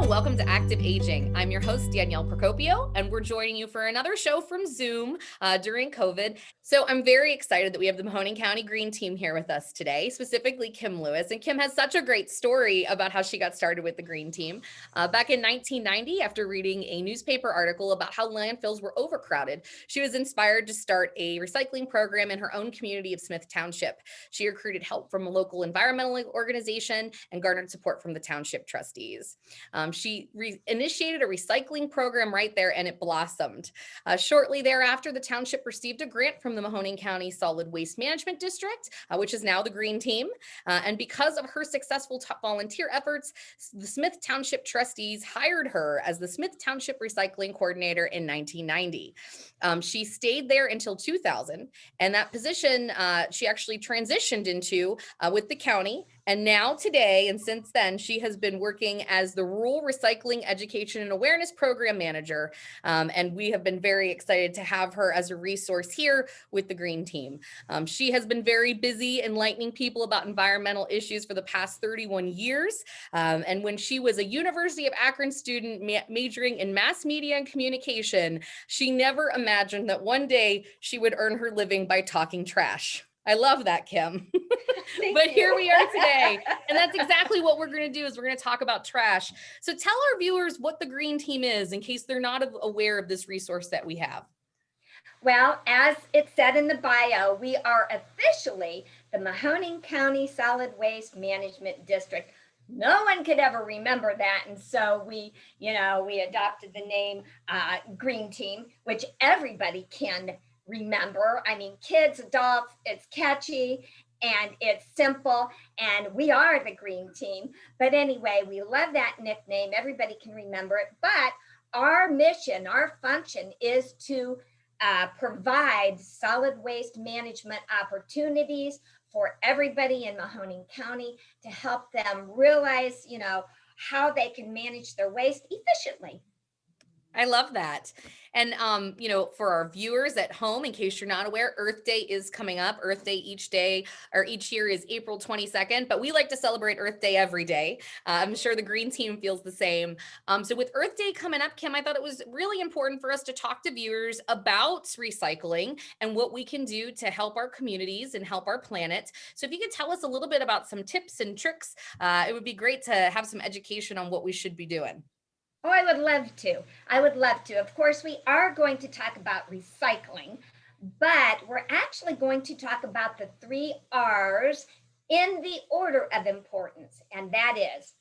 welcome to Active Aging. I'm your host, Danielle Procopio, and we're joining you for another show from Zoom during COVID. So I'm very excited that we have the Mahoning County Green Team here with us today, specifically Kim Lewis. And Kim has such a great story about how she got started with the Green Team. Back in 1990, after reading a newspaper article about how landfills were overcrowded, she was inspired to start a recycling program in her own community of Smith Township. She recruited help from a local environmental organization and garnered support from the township trustees. She initiated a recycling program right there, and it blossomed. Shortly thereafter, the township received a grant from the Mahoning County Solid Waste Management District, which is now the Green Team. And because of her successful volunteer efforts, the Smith Township trustees hired her as the Smith Township Recycling Coordinator in 1990. She stayed there until 2000, and that position she actually transitioned into with the county. And now today, and since then, she has been working as the Rural Recycling Education and Awareness Program Manager. And we have been very excited to have her as a resource here with the Green Team. She has been very busy enlightening people about environmental issues for the past 31 years. And when she was a University of Akron student majoring in mass media and communication, she never imagined that one day she would earn her living by talking trash. I love that, Kim. But here we are today. And that's exactly what we're going to do is we're going to talk about trash. So tell our viewers what the Green Team is in case they're not aware of this resource that we have. Well, as it said in the bio, we are officially the Mahoning County Solid Waste Management District. No one could ever remember that. And so we adopted the name Green Team, which everybody can remember. I mean, kids, adults, it's catchy and it's simple, and we are the Green Team. But anyway, we love that nickname. Everybody can remember it. But our mission, our function is to provide solid waste management opportunities for everybody in Mahoning County to help them realize, how they can manage their waste efficiently. I love that. And, for our viewers at home, in case you're not aware, Earth Day is coming up. Earth Day each year is April 22nd, but we like to celebrate Earth Day every day. I'm sure the Green Team feels the same. So with Earth Day coming up, Kim, I thought it was really important for us to talk to viewers about recycling and what we can do to help our communities and help our planet. So if you could tell us a little bit about some tips and tricks, it would be great to have some education on what we should be doing. Oh, I would love to. Of course, we are going to talk about recycling, but we're actually going to talk about the 3 R's in the order of importance, and that is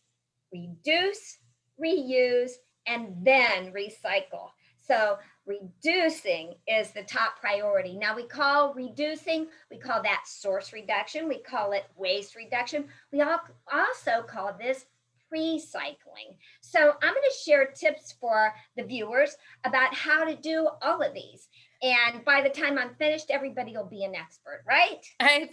reduce, reuse, and then recycle. So reducing is the top priority. Now we call that source reduction. We call it waste reduction. We also call this recycling. So I'm going to share tips for the viewers about how to do all of these. And by the time I'm finished, everybody will be an expert, right?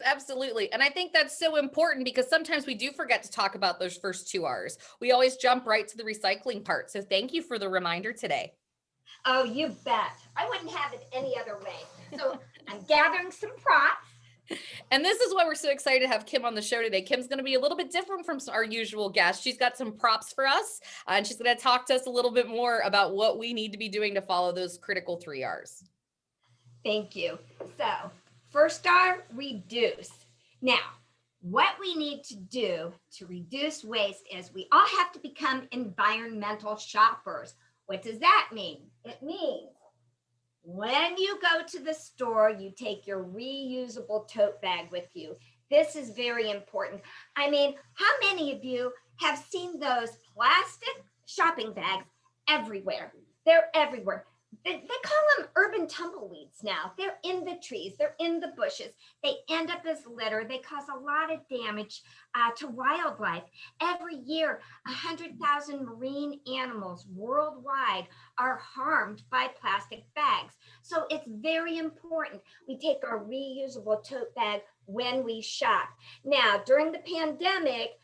Absolutely. And I think that's so important because sometimes we do forget to talk about those first 2 R's. We always jump right to the recycling part. So thank you for the reminder today. Oh, you bet. I wouldn't have it any other way. So I'm gathering some props. And this is why we're so excited to have Kim on the show today. Kim's going to be a little bit different from our usual guests. She's got some props for us, and she's going to talk to us a little bit more about what we need to be doing to follow those critical 3 R's. Thank you. So, first R, reduce. Now, what we need to do to reduce waste is we all have to become environmental shoppers. What does that mean? It means when you go to the store, you take your reusable tote bag with you. This is very important. I mean, how many of you have seen those plastic shopping bags everywhere? They're everywhere. They call them urban tumbleweeds now. They're in the trees. They're in the bushes. They end up as litter. They cause a lot of damage to wildlife. Every year, 100,000 marine animals worldwide are harmed by plastic bags. So it's very important we take our reusable tote bag when we shop. Now, during the pandemic,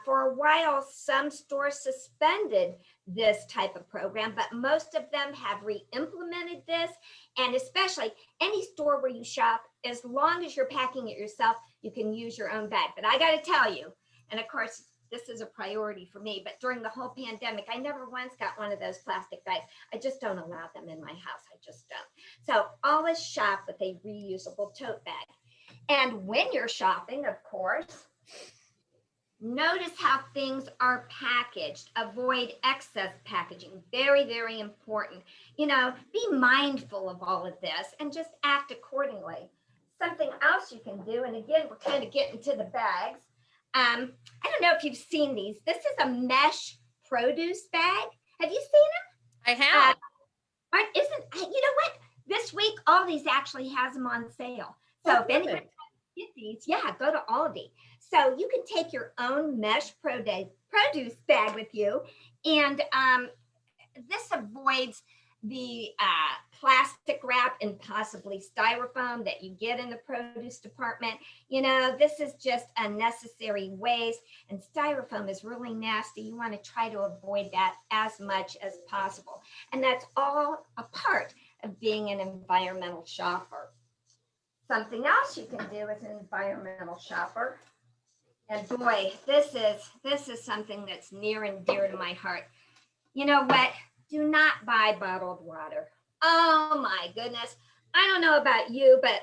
for a while, some stores suspended this type of program, but most of them have re-implemented this. And especially any store where you shop, as long as you're packing it yourself, you can use your own bag. But I got to tell you, and of course, this is a priority for me. But during the whole pandemic, I never once got one of those plastic bags. I just don't allow them in my house. I just don't. So always shop with a reusable tote bag. And when you're shopping, of course, notice how things are packaged. Avoid excess packaging. Very, very important. You know, be mindful of all of this and just act accordingly. Something else you can do, and again, we're kind of getting to the bags. I don't know if you've seen these. This is a mesh produce bag. Have you seen them? I have. You know what? This week, Aldi's actually has them on sale. So if anybody wants to get these, yeah, go to Aldi. So you can take your own mesh produce bag with you, and this avoids the plastic wrap and possibly styrofoam that you get in the produce department. You know, this is just unnecessary waste, and styrofoam is really nasty. You want to try to avoid that as much as possible. And that's all a part of being an environmental shopper. Something else you can do as an environmental shopper, and boy, this is something that's near and dear to my heart. You know what? Do not buy bottled water. Oh my goodness. I don't know about you, but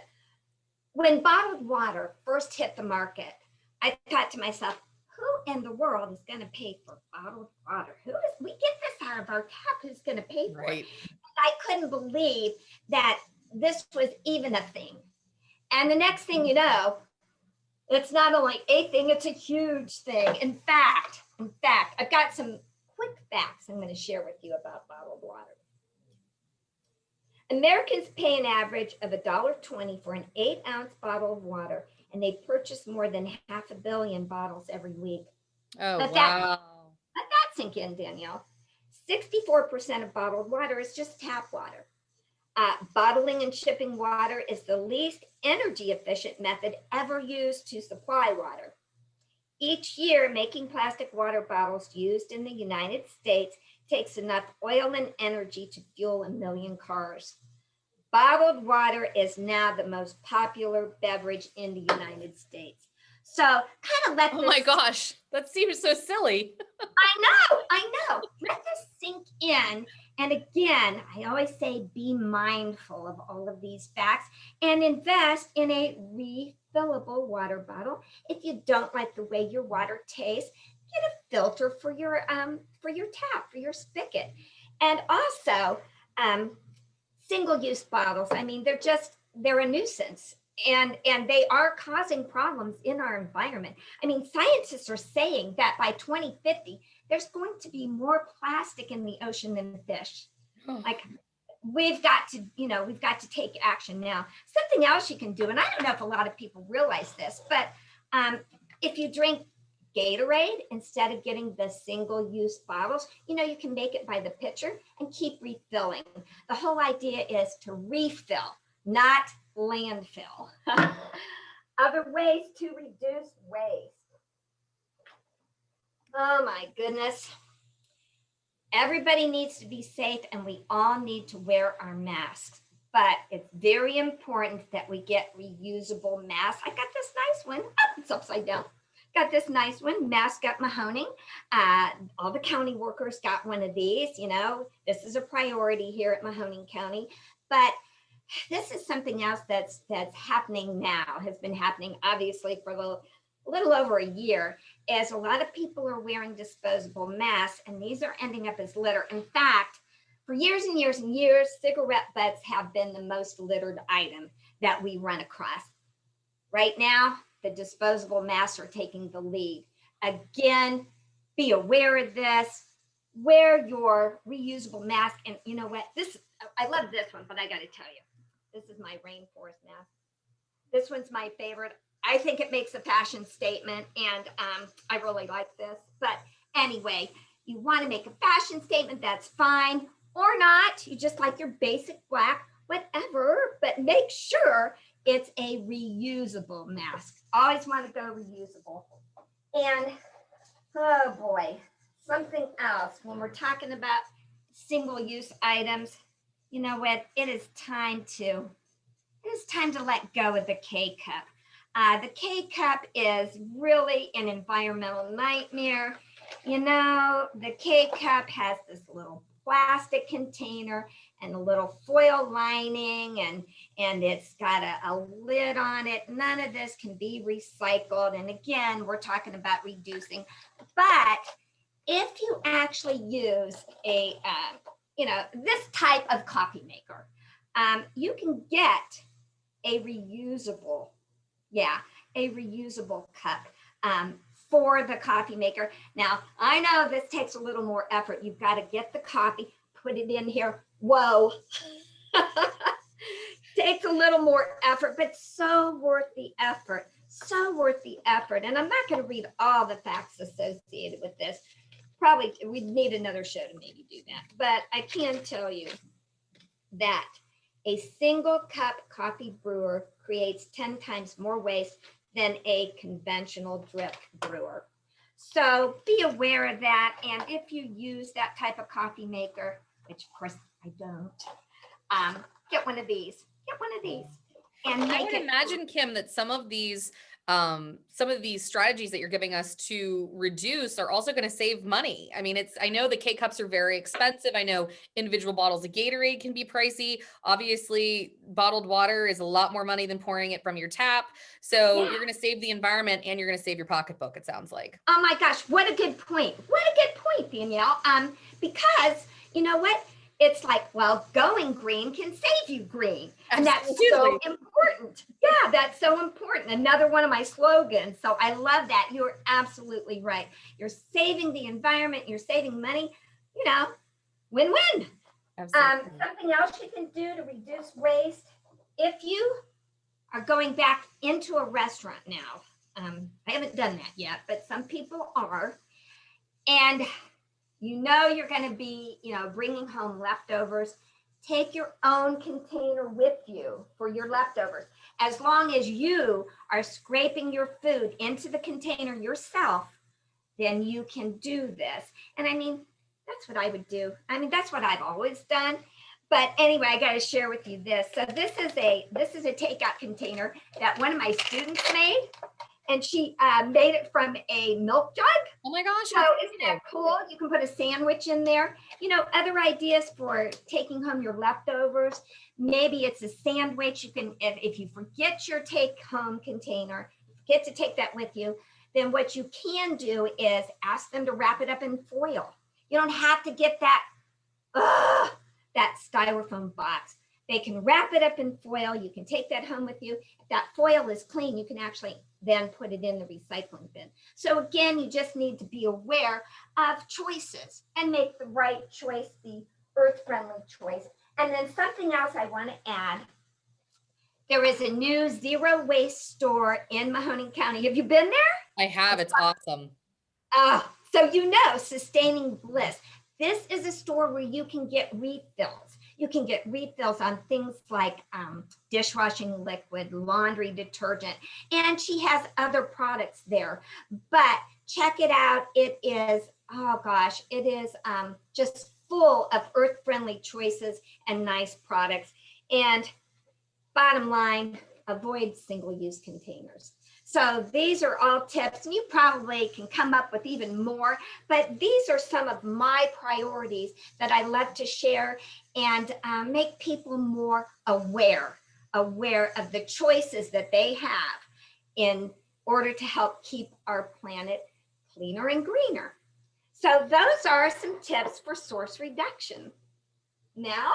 when bottled water first hit the market, I thought to myself, who in the world is going to pay for bottled water? We get this out of our tap, who's going to pay for it? I couldn't believe that this was even a thing. And the next thing you know, it's not only a thing, it's a huge thing. In fact, I've got some quick facts I'm going to share with you about bottled water. Americans pay an average of $1.20 for an 8-ounce bottle of water, and they purchase more than 500 million bottles every week. Oh, Let wow. that sink in, Danielle. 64% of bottled water is just tap water. Bottling and shipping water is the least energy efficient method ever used to supply water. Each year, making plastic water bottles used in the United States takes enough oil and energy to fuel 1 million cars. Bottled water is now the most popular beverage in the United States. So kind of let this— Oh my gosh, that seems so silly. I know. Let this sink in. And again, I always say be mindful of all of these facts and invest in a refillable water bottle. If you don't like the way your water tastes, get a filter for your tap, for your spigot. And also, single-use bottles. I mean, they're a nuisance. And they are causing problems in our environment. I mean, scientists are saying that by 2050, there's going to be more plastic in the ocean than fish. Like, we've got to take action now. Something else you can do, and I don't know if a lot of people realize this, but if you drink Gatorade instead of getting the single-use bottles, you can make it by the pitcher and keep refilling. The whole idea is to refill, not landfill. Other ways to reduce waste. Oh my goodness. Everybody needs to be safe, and we all need to wear our masks. But it's very important that we get reusable masks. I got this nice one. Oh, it's upside down. Got this nice one, Mask at Mahoning. All the county workers got one of these. This is a priority here at Mahoning County. But this is something else that's happening now, has been happening obviously for a little over a year, as a lot of people are wearing disposable masks, and these are ending up as litter. In fact, for years and years and years, cigarette butts have been the most littered item that we run across. Right now, the disposable masks are taking the lead. Again, be aware of this. Wear your reusable mask. And you know what? I love this one, but I got to tell you, this is my rainforest mask. This one's my favorite. I think it makes a fashion statement, and I really like this. But anyway, you want to make a fashion statement, that's fine. Or not, you just like your basic black, whatever, but make sure it's a reusable mask. Always want to go reusable. And oh boy, something else, when we're talking about single-use items, you know what? It is time to let go of the K-cup. The K-Cup is really an environmental nightmare. You know, the K-Cup has this little plastic container and a little foil lining, and it's got a lid on it. None of this can be recycled. And again, we're talking about reducing. But if you actually use a, this type of coffee maker, you can get a reusable cup for the coffee maker. Now, I know this takes a little more effort. You've got to get the coffee, put it in here. Whoa. Takes a little more effort, but so worth the effort. So worth the effort. And I'm not going to read all the facts associated with this. Probably we'd need another show to maybe do that. But I can tell you that a single cup coffee brewer creates 10 times more waste than a conventional drip brewer. So be aware of that. And if you use that type of coffee maker, which of course I don't, get one of these. Get one of these. And I would imagine, Kim, that some of these strategies that you're giving us to reduce are also going to save money. I mean, I know the K-Cups are very expensive. I know individual bottles of Gatorade can be pricey. Obviously, bottled water is a lot more money than pouring it from your tap. So you're going to save the environment and you're going to save your pocketbook, it sounds like. Oh my gosh, what a good point. What a good point, Danielle. Because you know what? It's like, well, going green can save you green. And that's so important. Yeah, that's so important. Another one of my slogans. So I love that. You're absolutely right. You're saving the environment. You're saving money, win-win. Something else you can do to reduce waste. If you are going back into a restaurant now, I haven't done that yet, but some people are. And you're going to be, bringing home leftovers. Take your own container with you for your leftovers. As long as you are scraping your food into the container yourself, then you can do this. And I mean, that's what I would do. I mean, that's what I've always done. But anyway, I got to share with you this. So this is a takeout container that one of my students made. And she made it from a milk jug. Oh my gosh. So isn't that cool? You can put a sandwich in there. Other ideas for taking home your leftovers. Maybe it's a sandwich. You can, if you forget your take home container, get to take that with you, then what you can do is ask them to wrap it up in foil. You don't have to get that styrofoam box. They can wrap it up in foil. You can take that home with you. If that foil is clean, you can actually then put it in the recycling bin. So again, you just need to be aware of choices and make the right choice, the earth-friendly choice. And then something else I want to add, there is a new zero waste store in Mahoning County. Have you been there? I have. It's awesome. So Sustaining Bliss. This is a store where you can get refills. You can get refills on things like dishwashing liquid, laundry detergent, and she has other products there. But check it out. It is, just full of earth-friendly choices and nice products. And bottom line, avoid single-use containers. So these are all tips, and you probably can come up with even more, but these are some of my priorities that I love to share and make people more aware of the choices that they have in order to help keep our planet cleaner and greener. So those are some tips for source reduction. Now,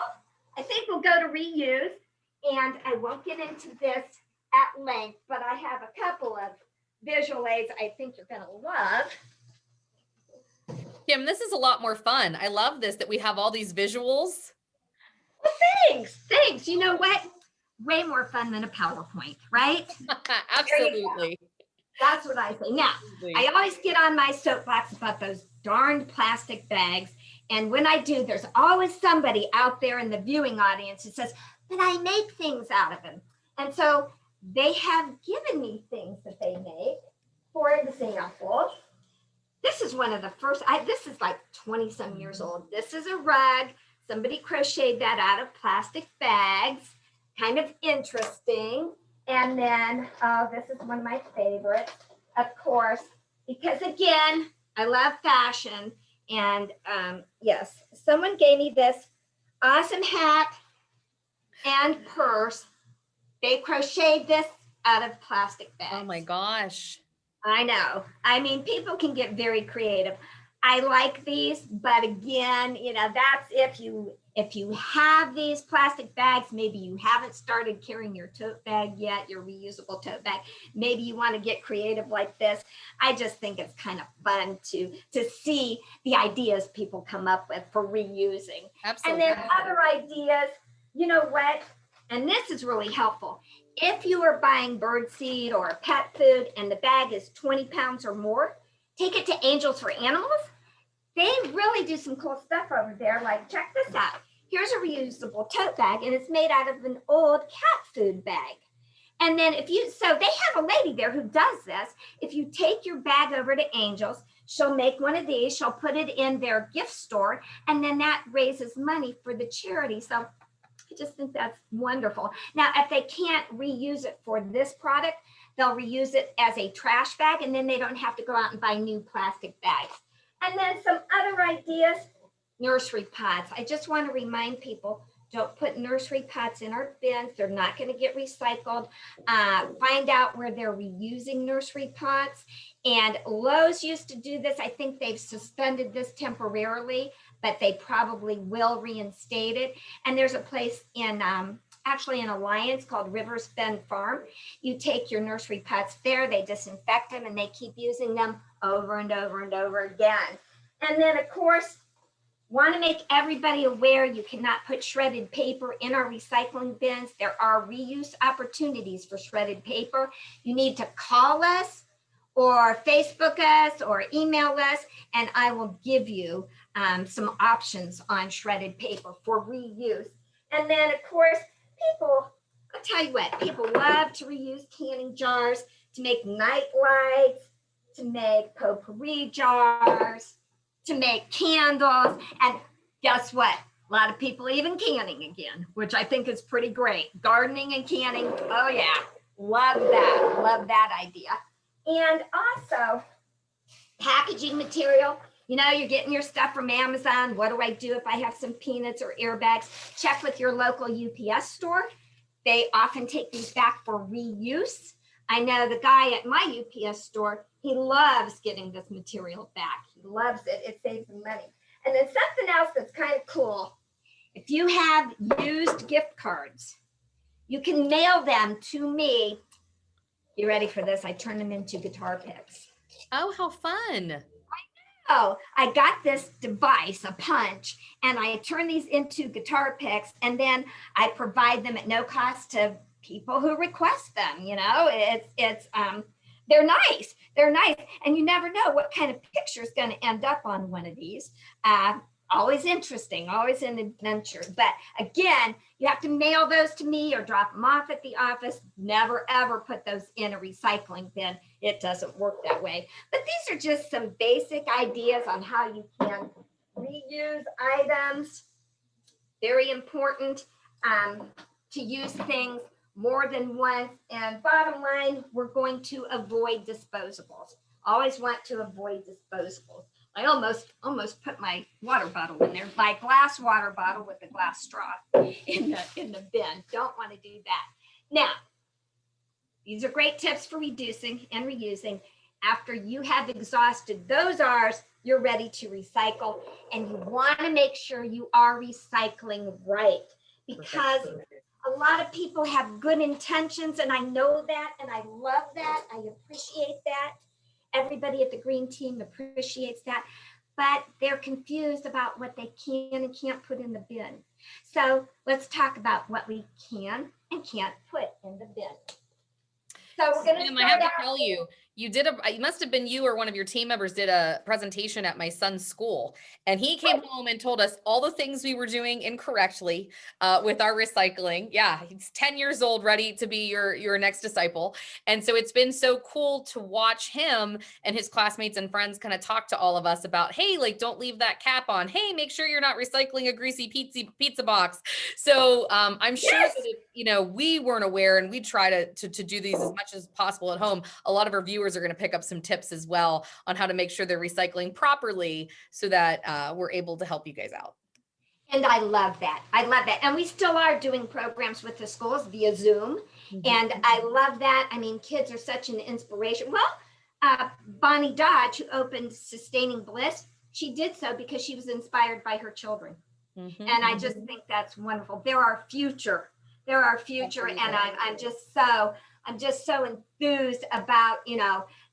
I think we'll go to reuse, and I won't get into this at length, but I have a couple of visual aids I think you're going to love. Kim, this is a lot more fun. I love this, that we have all these visuals. Well, thanks. You know what? Way more fun than a PowerPoint, right? Absolutely. That's what I say. Now, I always get on my soapbox about those darned plastic bags. And when I do, there's always somebody out there in the viewing audience who says, but I make things out of them. And so they have given me things that they make. For example, this is one of the first, this is like 20 some years old. This is a rug. Somebody crocheted that out of plastic bags. Kind of interesting. And then, oh, this is one of my favorites, of course, because again, I love fashion. And yes, someone gave me this awesome hat and purse. They crocheted this out of plastic bags. Oh my gosh. I know. I mean, people can get very creative. I like these, but again, you know, that's if you have these plastic bags, maybe you haven't started carrying your tote bag yet, your reusable tote bag. Maybe you want to get creative like this. I just think it's kind of fun to see the ideas people come up with for reusing. Absolutely. And then other ideas, you know what? And this is really helpful. If you are buying bird seed or pet food and the bag is 20 pounds or more, take it to Angels for Animals. They really do some cool stuff over there. Like, check this out. Here's a reusable tote bag, and it's made out of an old cat food bag. And then so they have a lady there who does this. If you take your bag over to Angels, she'll make one of these, she'll put it in their gift store, and then that raises money for the charity. So I just think that's wonderful. Now, if they can't reuse it for this product, they'll reuse it as a trash bag, and then they don't have to go out and buy new plastic bags. And then some other ideas, nursery pots. I just want to remind people, don't put nursery pots in our bins. They're not going to get recycled. Find out where they're reusing nursery pots. And Lowe's used to do this. I think they've suspended this temporarily, but they probably will reinstate it. And there's a place in actually in Alliance called Rivers Bend Farm. You take your nursery pots there, they disinfect them, and they keep using them over and over and over again. And then, of course, want to make everybody aware you cannot put shredded paper in our recycling bins. There are reuse opportunities for shredded paper. You need to call us or Facebook us or email us, and I will give you some options on shredded paper for reuse. And then, of course, I'll tell you what, people love to reuse canning jars to make night lights, to make potpourri jars, to make candles. And guess what? A lot of people even canning again, which I think is pretty great. Gardening and canning, oh yeah, love that idea. And also packaging material. You know, you're getting your stuff from Amazon. What do I do if I have some peanuts or airbags? Check with your local UPS store. They often take these back for reuse. I know the guy at my UPS store, he loves getting this material back. He loves it. It saves him money. And then something else that's kind of cool. If you have used gift cards, you can mail them to me. You ready for this? I turn them into guitar picks. Oh, how fun. Oh, I got this device, a punch, and I turn these into guitar picks, and then I provide them at no cost to people who request them. You know, they're nice. They're nice. And you never know what kind of picture is going to end up on one of these. Always interesting, always an adventure. But again, you have to mail those to me or drop them off at the office. Never, ever put those in a recycling bin. It doesn't work that way. But these are just some basic ideas on how you can reuse items. Very important to use things more than once. And bottom line, we're going to avoid disposables. Always want to avoid disposables. I almost put my water bottle in there, my glass water bottle with a glass straw in the bin. Don't want to do that. Now, these are great tips for reducing and reusing. After you have exhausted those R's, you're ready to recycle, and you want to make sure you are recycling right, because a lot of people have good intentions, and I know that, and I love that. I appreciate that. Everybody at the Green Team appreciates that, but they're confused about what they can and can't put in the bin. So let's talk about what we can and can't put in the bin. So we're going to I have to tell you, You did it must have been you or one of your team members did a presentation at my son's school, and he came home and told us all the things we were doing incorrectly with our recycling. Yeah, he's 10 years old, ready to be your next disciple. And so it's been so cool to watch him and his classmates and friends kind of talk to all of us about, hey, like, don't leave that cap on. Hey, make sure you're not recycling a greasy pizza box. So I'm sure Yes. that if, we weren't aware, and we try to do these as much as possible at home, a lot of our viewers are going to pick up some tips as well on how to make sure they're recycling properly so that we're able to help you guys out. And I love that. I love that. And we still are doing programs with the schools via Zoom. And I love that. I mean, kids are such an inspiration. Well, Bonnie Dodge, who opened Sustaining Bliss, she did so because she was inspired by her children. And I just think that's wonderful. They're our future. They're our future. And I'm just so enthused about,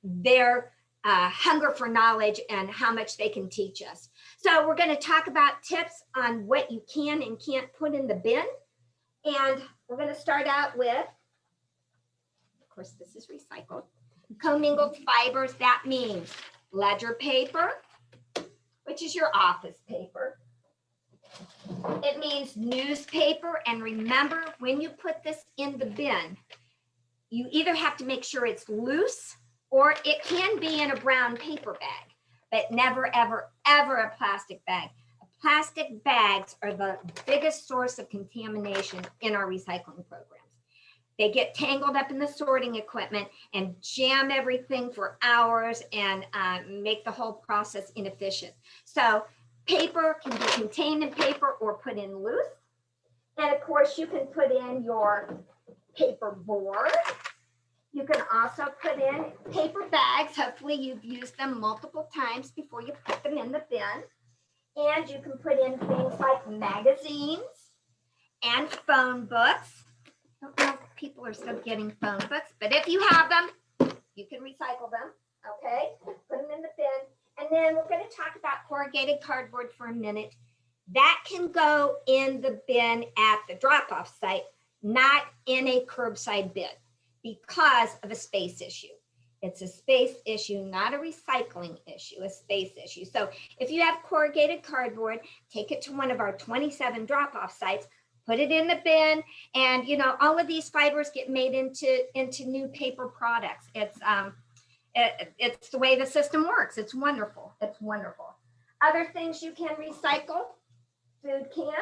their hunger for knowledge and how much they can teach us. So we're going to talk about tips on what you can and can't put in the bin. And we're going to start out with, of course, this is recycled, commingled fibers. That means ledger paper, which is your office paper. It means newspaper. And remember, when you put this in the bin, you either have to make sure it's loose, or it can be in a brown paper bag, but never, ever, ever a plastic bag. Plastic bags are the biggest source of contamination in our recycling programs. They get tangled up in the sorting equipment and jam everything for hours and make the whole process inefficient. So paper can be contained in paper or put in loose. And of course, you can put in your paper board. You can also put in paper bags. Hopefully you've used them multiple times before you put them in the bin. And you can put in things like magazines and phone books. I don't know if people are still getting phone books, but if you have them, you can recycle them, okay? Put them in the bin. And then we're going to talk about corrugated cardboard for a minute. That can go in the bin at the drop-off site, not in a curbside bin, because of a space issue. It's a space issue, not a recycling issue, a space issue. So if you have corrugated cardboard, take it to one of our 27 drop-off sites, put it in the bin, and all of these fibers get made into new paper products. It's the way the system works. It's wonderful. It's wonderful. Other things you can recycle: food cans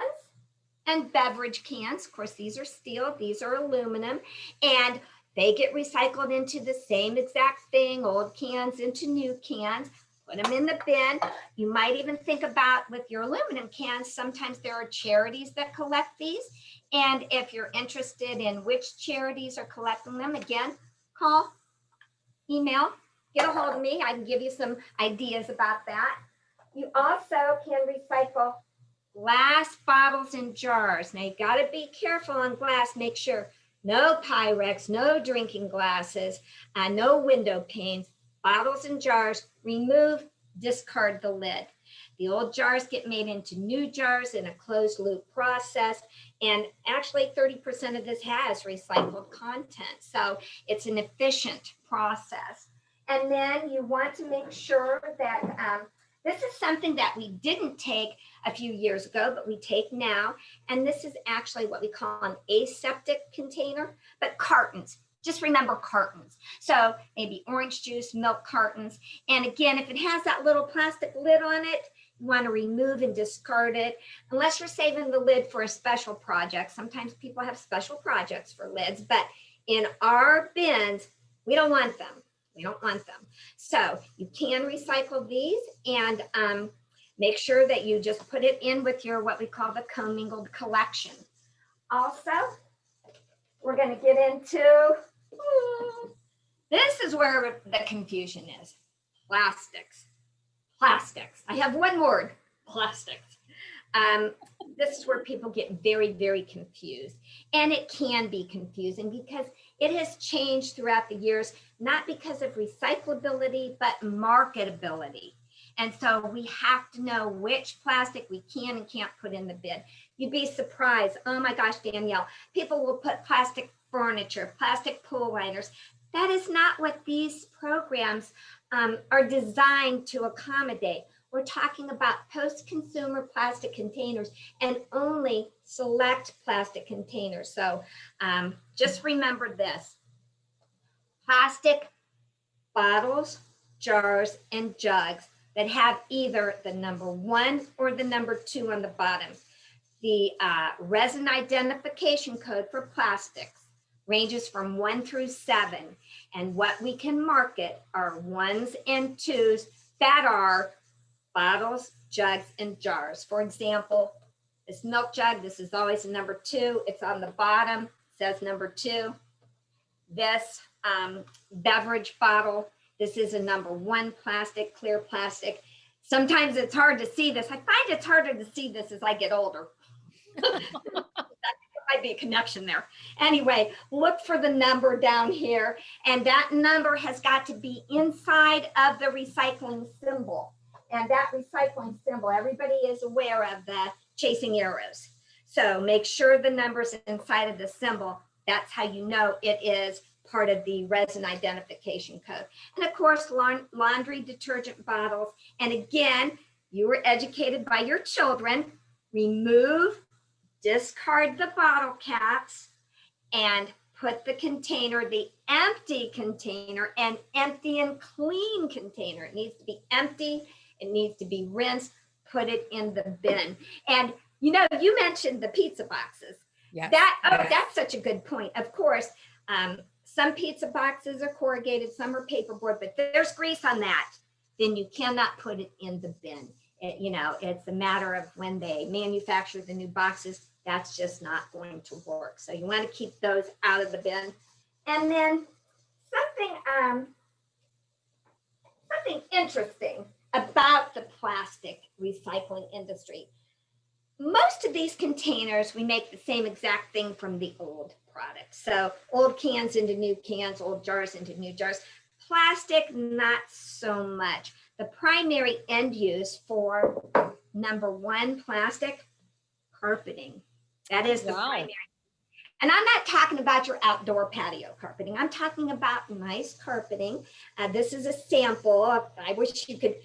and beverage cans. Of course, these are steel, these are aluminum, and they get recycled into the same exact thing, old cans into new cans. Put them in the bin. You might even think about, with your aluminum cans, sometimes there are charities that collect these. And if you're interested in which charities are collecting them, again, call, email, get a hold of me. I can give you some ideas about that. You also can recycle glass bottles and jars. Now you got to be careful on glass. Make sure no Pyrex, no drinking glasses, no window panes, bottles and jars. Remove, discard the lid. The old jars get made into new jars in a closed loop process. And actually 30% of this has recycled content. So it's an efficient process. And then you want to make sure that this is something that we didn't take a few years ago, but we take now. And this is actually what we call an aseptic container, but cartons. Just remember cartons. So maybe orange juice, milk cartons. And again, if it has that little plastic lid on it, you want to remove and discard it, unless you're saving the lid for a special project. Sometimes people have special projects for lids, but in our bins, we don't want them. We don't want them. So you can recycle these, and make sure that you just put it in with your, what we call the commingled collection. Also, we're going to get into, this is where the confusion is. Plastics. I have one word, plastics. This is where people get very, very confused. And it can be confusing because it has changed throughout the years, not because of recyclability, but marketability. And so we have to know which plastic we can and can't put in the bin. You'd be surprised. Oh my gosh, Danielle, people will put plastic furniture, plastic pool liners, That is not what these programs are designed to accommodate. We're talking about post-consumer plastic containers and only select plastic containers. So just remember this: plastic bottles, jars, and jugs that have either the number 1 or the number 2 on the bottom. The resin identification code for plastics ranges from 1 through 7. And what we can market are 1s and 2s that are bottles, jugs, and jars. For example, this milk jug, this is always a number 2. It's on the bottom, says number 2. This beverage bottle, this is a number 1 plastic, clear plastic. Sometimes it's hard to see this. I find it's harder to see this as I get older. That might be a connection there. Anyway, look for the number down here, and that number has got to be inside of the recycling symbol. And that recycling symbol, everybody is aware of the chasing arrows. So make sure the number's inside of the symbol. That's how you know it is part of the resin identification code. And of course, laundry detergent bottles. And again, you were educated by your children. Remove, discard the bottle caps, and put the container, the empty container, and empty and clean container. It needs to be empty. It needs to be rinsed. Put it in the bin. And you know, you mentioned the pizza boxes. Yes. That's such a good point. Of course, some pizza boxes are corrugated, some are paperboard, but there's grease on that. Then you cannot put it in the bin. It's a matter of when they manufacture the new boxes, that's just not going to work. So you want to keep those out of the bin. And then something interesting about the plastic recycling industry. Most of these containers, we make the same exact thing from the old product. So old cans into new cans, old jars into new jars. Plastic, not so much. The primary end use for number 1 plastic, carpeting. That is the primary. And I'm not talking about your outdoor patio carpeting. I'm talking about nice carpeting. This is a sample. I wish you could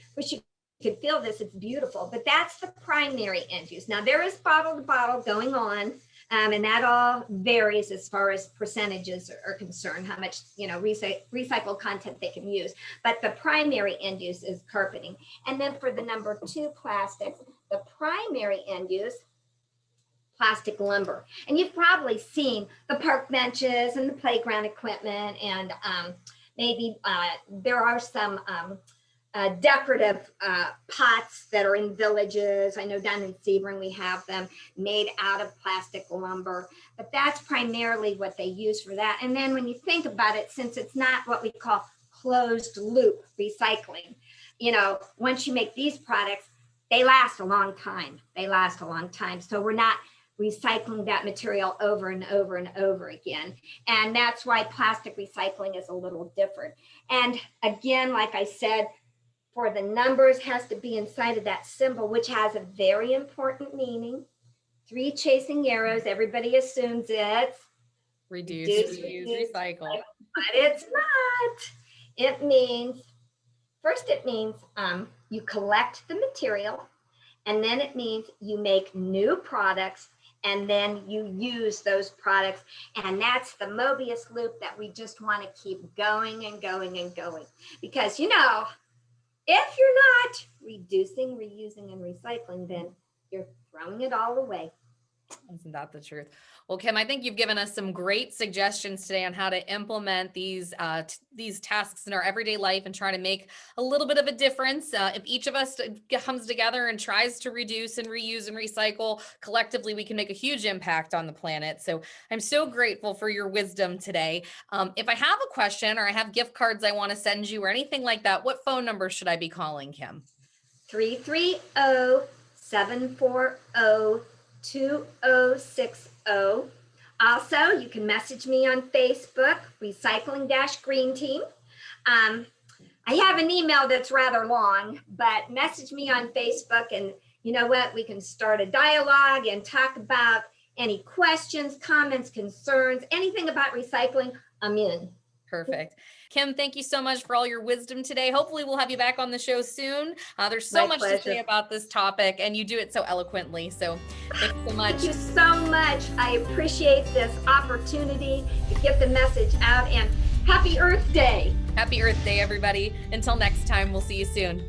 feel this. It's beautiful, but that's the primary end use. Now there is bottle to bottle going on, and that all varies as far as percentages are concerned, how much recycled content they can use. But the primary end use is carpeting. And then for the number 2 plastics, the primary end use, plastic lumber. And you've probably seen the park benches and the playground equipment, and maybe there are some decorative pots that are in villages. I know down in Sebring we have them made out of plastic lumber, but that's primarily what they use for that. And then when you think about it, since it's not what we call closed loop recycling, once you make these products, they last a long time. So we're not recycling that material over and over and over again. And that's why plastic recycling is a little different. And again, like I said, for the numbers has to be inside of that symbol, which has a very important meaning. 3 chasing arrows, everybody assumes it's reduce, reuse, recycle. But it's not. It means you collect the material, and then it means you make new products, and then you use those products. And that's the Mobius loop that we just want to keep going and going and going. Because, if you're not reducing, reusing, and recycling, then you're throwing it all away. Isn't that the truth? Well, Kim, I think you've given us some great suggestions today on how to implement these tasks in our everyday life and try to make a little bit of a difference. If each of us comes together and tries to reduce and reuse and recycle, collectively, we can make a huge impact on the planet. So I'm so grateful for your wisdom today. If I have a question or I have gift cards I want to send you or anything like that, what phone number should I be calling, Kim? 330-740-2060. Also, you can message me on Facebook, Recycling-Green Team. I have an email that's rather long, but message me on Facebook, and you know what? We can start a dialogue and talk about any questions, comments, concerns, anything about recycling. I'm in. Perfect. Kim, thank you so much for all your wisdom today. Hopefully we'll have you back on the show soon. There's so My much pleasure. to say about this topic, and you do it so eloquently. So thank you so much. Thank you so much. I appreciate this opportunity to get the message out, and happy Earth Day. Happy Earth Day, everybody. Until next time, we'll see you soon.